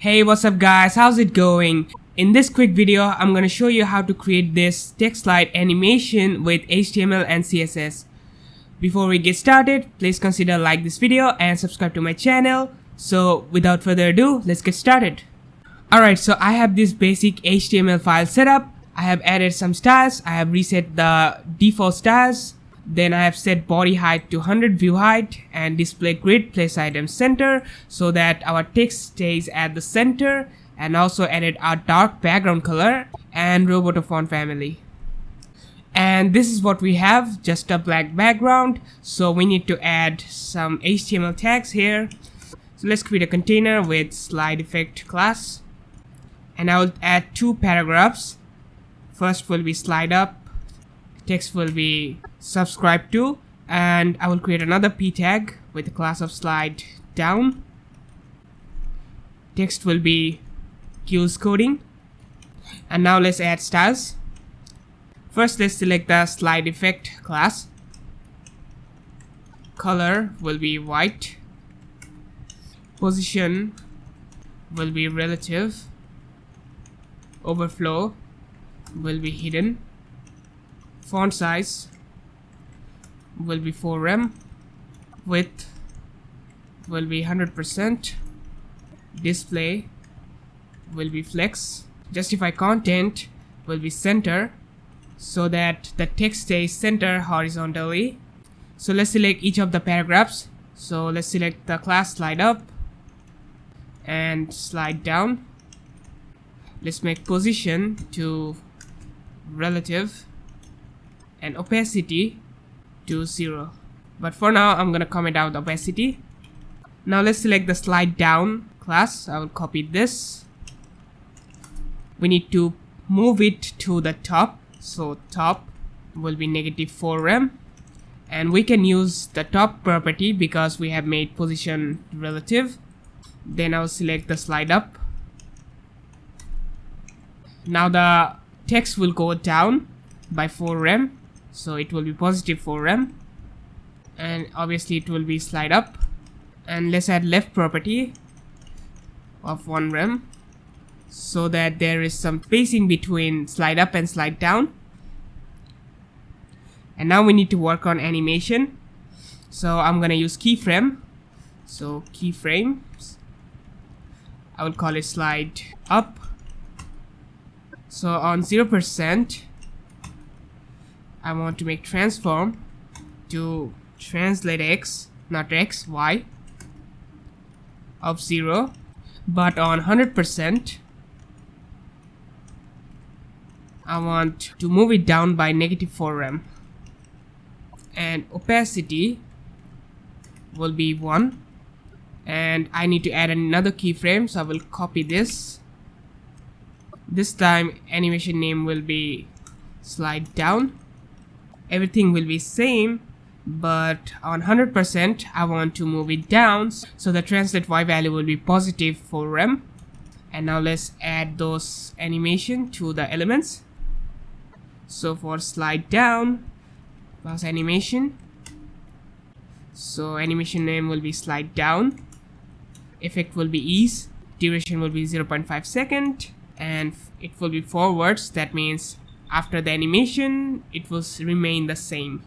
Hey, what's up guys, how's it going? In this quick video, I'm gonna show you how to create this text slide animation with HTML and CSS. Before we get started, please consider like this video and subscribe to my channel. So without further ado, let's get started. Alright, so I have this basic HTML file set up. I have added some styles, I have reset the default styles. Then I have set body height to 100 view height and display grid place item center so that our text stays at the center, and also added a dark background color and Roboto font family. And this is what we have, just a black background. So we need to add some HTML tags here. So let's create a container with slide effect class, and I will add two paragraphs. First will be slide up, text will be subscribe to, and I will create another p tag with the class of slide down. Text will be cues coding. And now let's add styles. First let's select the slide effect class. Color will be white. Position will be relative. Overflow will be hidden. Font size will be 4rem. Width will be 100%. Display will be flex. Justify content will be center so that the text stays center horizontally. So let's select each of the paragraphs. So let's select the class slide up and slide down. Let's make position to relative and opacity to 0. But for now, I'm gonna comment out the opacity. Now let's select the slide down class. I will copy this. We need to move it to the top. So top will be -4rem. And we can use the top property because we have made position relative. Then I'll select the slide up. Now the text will go down by 4rem. So it will be +4rem, and obviously it will be slide up. And let's add left property of 1rem so that there is some spacing between slide up and slide down. And now we need to work on animation. So I'm gonna use keyframe. So keyframes, I will call it slide up. So on 0%, I want to make transform to translate x, not x, y of 0. But on 100%, I want to move it down by -4rem. And opacity will be 1. And I need to add another keyframe, so I will copy this. This time animation name will be slide down. Everything will be same, but on 100% I want to move it down, so the translate y value will be +4rem. And now let's add those animation to the elements. So for slide down plus animation, so animation name will be slide down. Effect will be ease. Duration will be 0.5 second, and it will be forwards. That means after the animation, it will remain the same.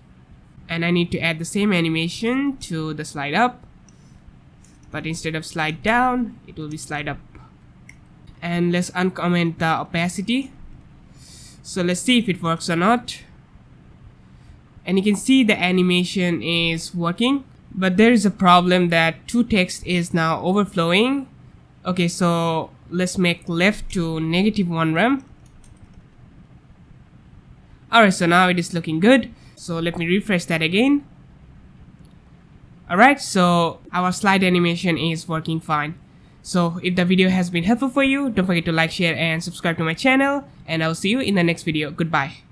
And I need to add the same animation to the slide up, but instead of slide down, it will be slide up. And let's uncomment the opacity. So let's see if it works or not. And you can see the animation is working, but there is a problem that toText is now overflowing. Okay, so let's make left to -1rem. Alright, so now it is looking good. So let me refresh that again. Alright, so our slide animation is working fine. So if the video has been helpful for you, don't forget to like, share and subscribe to my channel, and I'll see you in the next video. Goodbye.